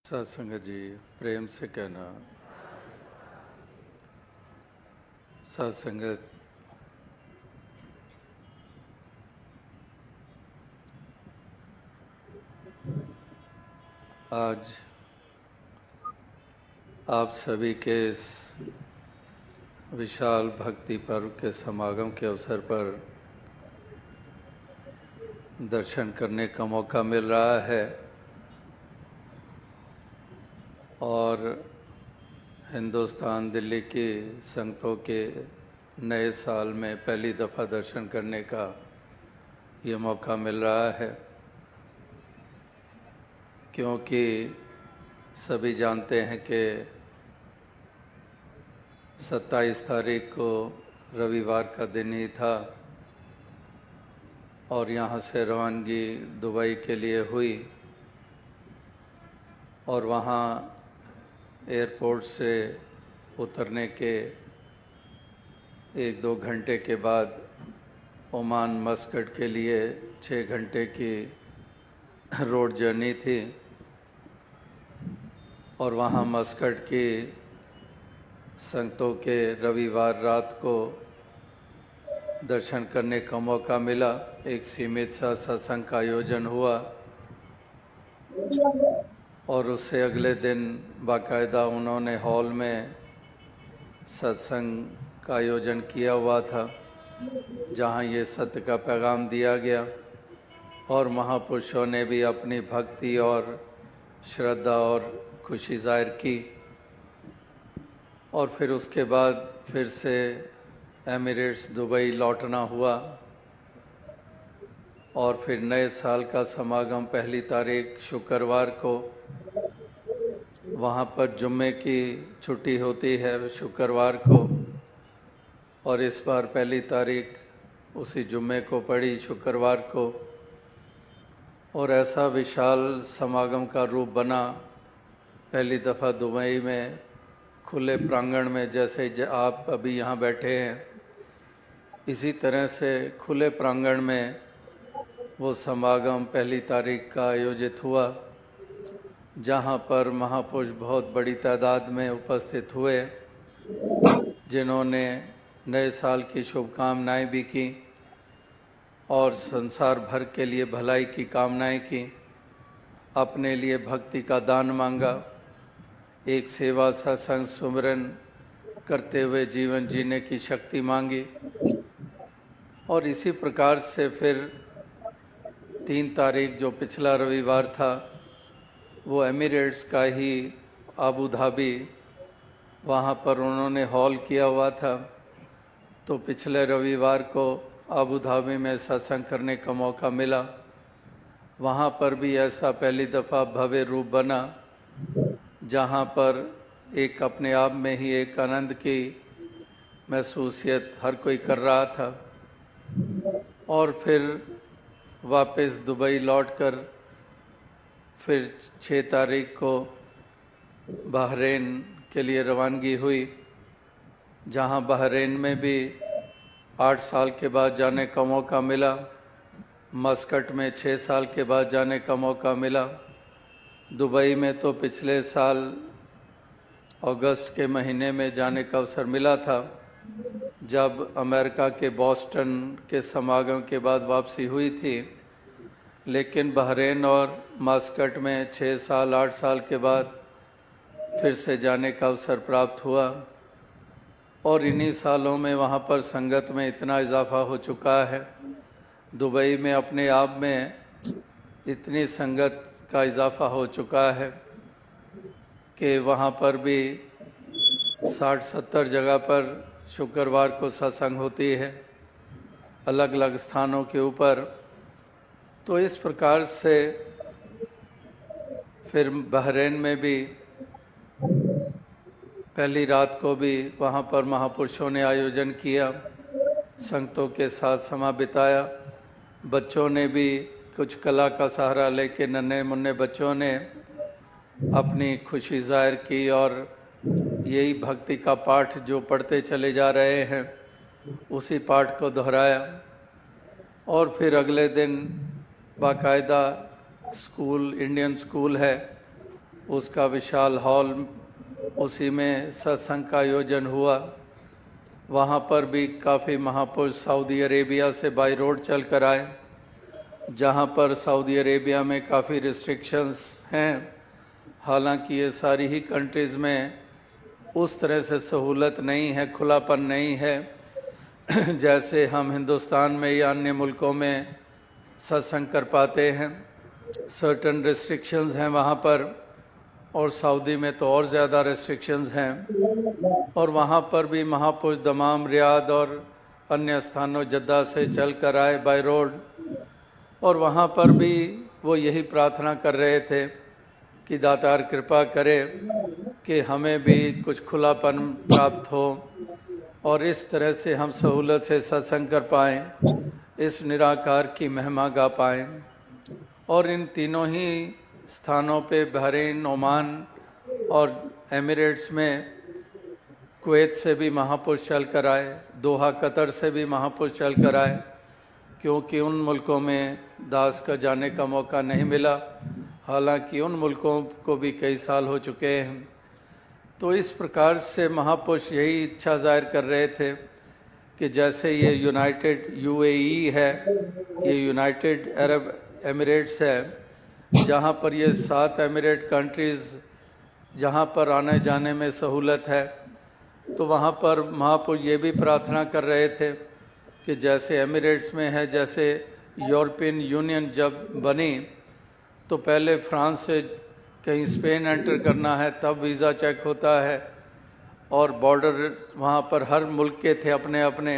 सत्संग जी प्रेम से कहना। सत्संगत आज आप सभी के इस विशाल भक्ति पर्व के समागम के अवसर पर दर्शन करने का मौका मिल रहा है और हिंदुस्तान दिल्ली की संगतों के नए साल में पहली दफ़ा दर्शन करने का ये मौका मिल रहा है, क्योंकि सभी जानते हैं कि 27 तारीख को रविवार का दिन ही था और यहाँ से रवानगी दुबई के लिए हुई और वहाँ एयरपोर्ट से उतरने के 1-2 घंटे के बाद ओमान मस्कट के लिए 6 घंटे की रोड जर्नी थी और वहाँ मस्कट की संगतों के रविवार रात को दर्शन करने का मौका मिला। एक सीमित सा सत्संग का आयोजन हुआ और उससे अगले दिन बाकायदा उन्होंने हॉल में सत्संग का आयोजन किया हुआ था, जहां ये सत्य का पैगाम दिया गया और महापुरुषों ने भी अपनी भक्ति और श्रद्धा और खुशी जाहिर की। और फिर उसके बाद फिर से एमिरेट्स दुबई लौटना हुआ और फिर नए साल का समागम 1 तारीख शुक्रवार को, वहाँ पर जुम्मे की छुट्टी होती है शुक्रवार को और इस बार 1 तारीख उसी जुम्मे को पड़ी शुक्रवार को और ऐसा विशाल समागम का रूप बना। पहली दफ़ा दुबई में खुले प्रांगण में, जैसे आप अभी यहाँ बैठे हैं इसी तरह से खुले प्रांगण में वो समागम 1 तारीख का आयोजित हुआ, जहाँ पर महापुरुष बहुत बड़ी तादाद में उपस्थित हुए, जिन्होंने नए साल की शुभकामनाएं भी की और संसार भर के लिए भलाई की कामनाएं की, अपने लिए भक्ति का दान मांगा, एक सेवा सत्संग सुमिरन करते हुए जीवन जीने की शक्ति मांगी। और इसी प्रकार से फिर 3 तारीख जो पिछला रविवार था वो एमिरेट्स का ही अबू धाबी, वहाँ पर उन्होंने हॉल किया हुआ था, तो पिछले रविवार को अबू धाबी में सत्संग करने का मौका मिला। वहाँ पर भी ऐसा पहली दफ़ा भव्य रूप बना, जहाँ पर एक अपने आप में ही एक आनंद की महसूसियत हर कोई कर रहा था। और फिर वापस दुबई लौटकर फिर 6 तारीख को बहरीन के लिए रवानगी हुई, जहां बहरीन में भी 8 साल के बाद जाने का मौका मिला, मस्कट में 6 साल के बाद जाने का मौका मिला। दुबई में तो पिछले साल अगस्त के महीने में जाने का अवसर मिला था, जब अमेरिका के बॉस्टन के समागम के बाद वापसी हुई थी, लेकिन बहरीन और मस्कट में 6 साल 8 साल के बाद फिर से जाने का अवसर प्राप्त हुआ। और इन्हीं सालों में वहाँ पर संगत में इतना इजाफा हो चुका है, दुबई में अपने आप में इतनी संगत का इजाफा हो चुका है कि वहाँ पर भी 60-70 जगह पर शुक्रवार को सत्संग होती है, अलग अलग स्थानों के ऊपर। तो इस प्रकार से फिर बहरीन में भी पहली रात को भी वहाँ पर महापुरुषों ने आयोजन किया, संगतों के साथ समा बिताया। बच्चों ने भी कुछ कला का सहारा लेके, नन्हे मुन्ने बच्चों ने अपनी खुशी जाहिर की और यही भक्ति का पाठ जो पढ़ते चले जा रहे हैं उसी पाठ को दोहराया। और फिर अगले दिन बाकायदा स्कूल, इंडियन स्कूल है, उसका विशाल हॉल, उसी में सत्संग का आयोजन हुआ। वहाँ पर भी काफ़ी महापुरुष सऊदी अरेबिया से बाई रोड चल कर आए, जहाँ पर सऊदी अरेबिया में काफ़ी रिस्ट्रिक्शंस हैं। हालांकि ये सारी ही कंट्रीज़ में उस तरह से सहूलत नहीं है, खुलापन नहीं है जैसे हम हिंदुस्तान में या अन्य मुल्कों में सत्संग कर पाते हैं। सर्टन रिस्ट्रिक्शंस हैं वहाँ पर, और सऊदी में तो और ज़्यादा रिस्ट्रिक्शंस हैं। और वहाँ पर भी महापुरुष दमाम, रियाद और अन्य स्थानों, जद्दा से चल कर आए बाय रोड, और वहाँ पर भी वो यही प्रार्थना कर रहे थे कि दातार कृपा करे कि हमें भी कुछ खुलापन प्राप्त हो और इस तरह से हम सहूलत से सत्संग कर पाएँ, इस निराकार की महिमा गा पाएँ। और इन तीनों ही स्थानों पे, बहरीन, ओमान और एमिरेट्स में, कुवैत से भी महापुरुष चल कर आए, दोहा कतर से भी महापुरुष चल कर आए, क्योंकि उन मुल्कों में दास का जाने का मौका नहीं मिला। हालांकि उन मुल्कों को भी कई साल हो चुके हैं। तो इस प्रकार से महापुरुष यही इच्छा जाहिर कर रहे थे कि जैसे ये यूनाइटेड यूएई है, ये यूनाइटेड अरब एमिरेट्स है, जहाँ पर ये 7 एमिरेट कंट्रीज़, जहाँ पर आने जाने में सहूलत है, तो वहाँ पर महापुरुष ये भी प्रार्थना कर रहे थे कि जैसे एमिरेट्स में है, जैसे यूरोपियन यूनियन जब बनी तो पहले फ्रांस से कहीं स्पेन एंटर करना है तब वीज़ा चेक होता है, और बॉर्डर वहाँ पर हर मुल्क के थे अपने अपने।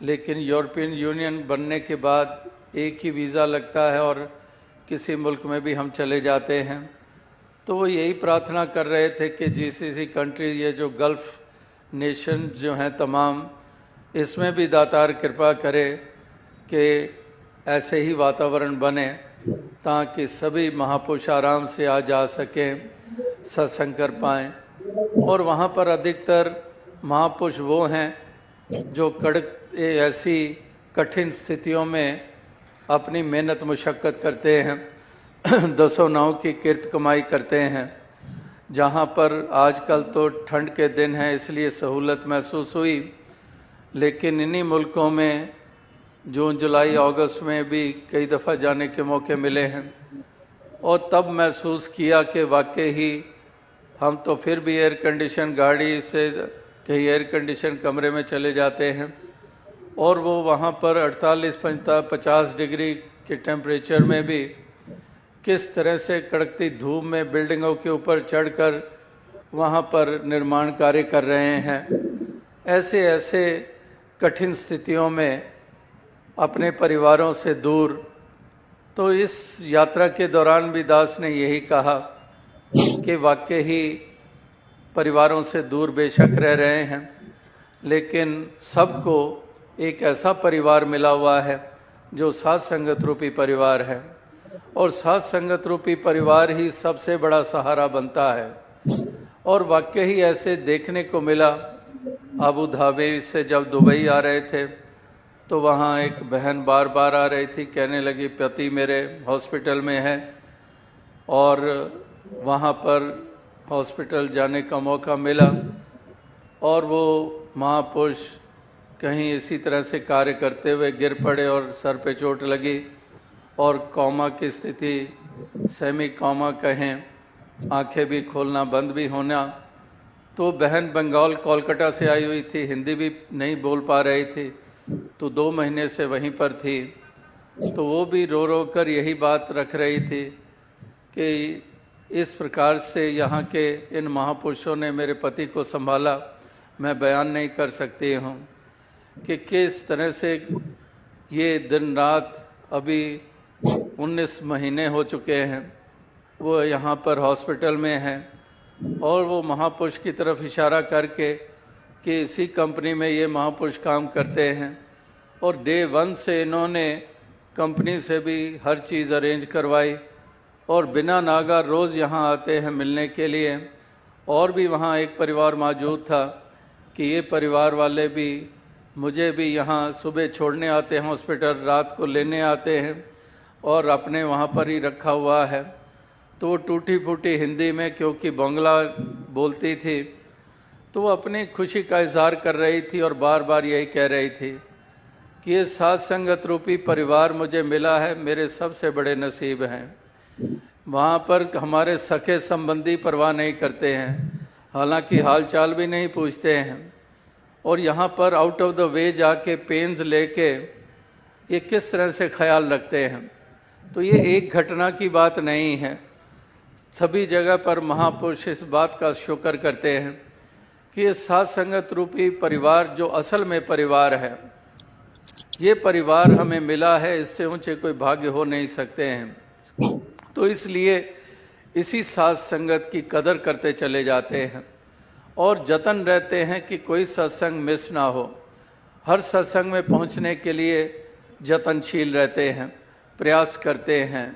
लेकिन यूरोपियन यूनियन बनने के बाद एक ही वीज़ा लगता है और किसी मुल्क में भी हम चले जाते हैं। तो वो यही प्रार्थना कर रहे थे कि जीसीसी कंट्री, ये जो गल्फ़ नेशन जो हैं तमाम, इसमें भी दातार कृपा करे कि ऐसे ही वातावरण बने ताकि सभी महापुरुष आराम से आ जा सकें, सत्संग कर पाएँ। और वहाँ पर अधिकतर महापुरुष वो हैं जो ऐसी कठिन स्थितियों में अपनी मेहनत मुशक्क़त करते हैं, दसों नाव की किरत कमाई करते हैं। जहाँ पर आजकल तो ठंड के दिन हैं इसलिए सहूलत महसूस हुई, लेकिन इन्हीं मुल्कों में जून, जुलाई, अगस्त में भी कई दफ़ा जाने के मौके मिले हैं, और तब महसूस किया कि वाकई ही हम तो फिर भी एयर कंडीशन गाड़ी से कहीं एयर कंडीशन कमरे में चले जाते हैं, और वो वहाँ पर 48-50 डिग्री के टेम्परेचर में भी किस तरह से कड़कती धूप में बिल्डिंगों के ऊपर चढ़कर वहाँ पर निर्माण कार्य कर रहे हैं। ऐसे ऐसे कठिन स्थितियों में अपने परिवारों से दूर। तो इस यात्रा के दौरान भी दास ने यही कहा कि वाकई ही परिवारों से दूर बेशक रह रहे हैं, लेकिन सबको एक ऐसा परिवार मिला हुआ है जो साथ संगत रूपी परिवार है, और साथ संगत रूपी परिवार ही सबसे बड़ा सहारा बनता है। और वाकई ही ऐसे देखने को मिला। अबू धाबी से जब दुबई आ रहे थे तो वहाँ एक बहन बार बार आ रही थी, कहने लगी पति मेरे हॉस्पिटल में है, और वहाँ पर हॉस्पिटल जाने का मौका मिला, और वो महापुरुष कहीं इसी तरह से कार्य करते हुए गिर पड़े और सर पे चोट लगी, और कोमा की स्थिति, सेमी कोमा कहें, आंखें भी खोलना बंद भी होना। तो बहन बंगाल कोलकाता से आई हुई थी, हिंदी भी नहीं बोल पा रही थी, तो 2 महीने से वहीं पर थी। तो वो भी रो रो कर यही बात रख रही थी कि इस प्रकार से यहाँ के इन महापुरुषों ने मेरे पति को संभाला, मैं बयान नहीं कर सकती हूँ कि किस तरह से ये दिन रात, अभी 19 महीने हो चुके हैं वो यहाँ पर हॉस्पिटल में हैं, और वो महापुरुष की तरफ इशारा करके कि इसी कंपनी में ये महापुरुष काम करते हैं, और डे 1 से इन्होंने कंपनी से भी हर चीज़ अरेंज करवाई, और बिना नागा रोज़ यहाँ आते हैं मिलने के लिए। और भी वहाँ एक परिवार मौजूद था कि ये परिवार वाले भी मुझे भी यहाँ सुबह छोड़ने आते हैं हॉस्पिटल, रात को लेने आते हैं, और अपने वहाँ पर ही रखा हुआ है। तो वो टूटी फूटी हिंदी में, क्योंकि बंगला बोलती थी, तो वो अपनी खुशी का इजहार कर रही थी और बार बार यही कह रही थी कि ये साथ संगत रूपी परिवार मुझे मिला है, मेरे सबसे बड़े नसीब हैं। वहाँ पर हमारे सखे संबंधी परवाह नहीं करते हैं, हालांकि हालचाल भी नहीं पूछते हैं, और यहाँ पर आउट ऑफ द वे जाके पेन्स लेके ये किस तरह से ख्याल रखते हैं। तो ये एक घटना की बात नहीं है, सभी जगह पर महापुरुष इस बात का शुक्र करते हैं कि ये साथ संगत रूपी परिवार जो असल में परिवार है, ये परिवार हमें मिला है, इससे ऊंचे कोई भाग्य हो नहीं सकते हैं। तो इसलिए इसी साथ संगत की कदर करते चले जाते हैं और जतन रहते हैं कि कोई सत्संग मिस ना हो। हर सत्संग में पहुंचने के लिए जतनशील रहते हैं, प्रयास करते हैं।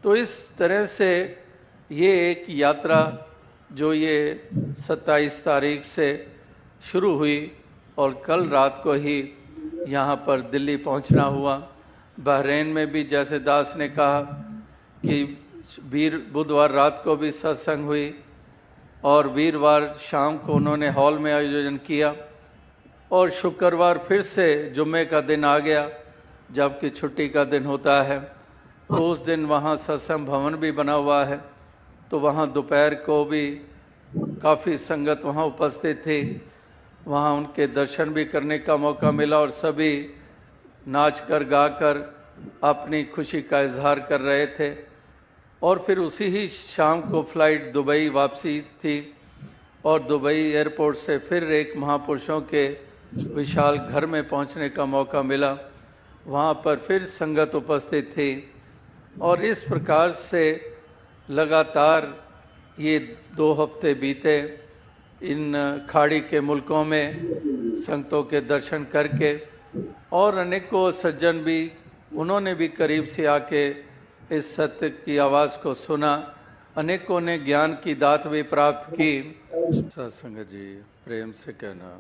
तो इस तरह से ये एक यात्रा जो ये 27 तारीख से शुरू हुई और कल रात को ही यहाँ पर दिल्ली पहुँचना हुआ। बहरीन में भी जैसे दास ने कहा कि बुधवार रात को भी सत्संग हुई और वीरवार शाम को उन्होंने हॉल में आयोजन किया और शुक्रवार फिर से जुम्मे का दिन आ गया, जबकि छुट्टी का दिन होता है। तो उस दिन वहाँ सत्संग भवन भी बना हुआ है, तो वहाँ दोपहर को भी काफ़ी संगत वहाँ उपस्थित थी। वहाँ उनके दर्शन भी करने का मौका मिला और सभी नाच कर गा कर अपनी खुशी का इजहार कर रहे थे। और फिर उसी ही शाम को फ्लाइट दुबई वापसी थी और दुबई एयरपोर्ट से फिर एक महापुरुषों के विशाल घर में पहुंचने का मौका मिला। वहाँ पर फिर संगत उपस्थित थी और इस प्रकार से लगातार ये 2 हफ्ते बीते इन खाड़ी के मुल्कों में संगतों के दर्शन करके, और अनेकों सज्जन भी, उन्होंने भी करीब से आके इस सत्य की आवाज़ को सुना। अनेकों ने ज्ञान की दात भी प्राप्त की। सत्संग जी प्रेम से कहना।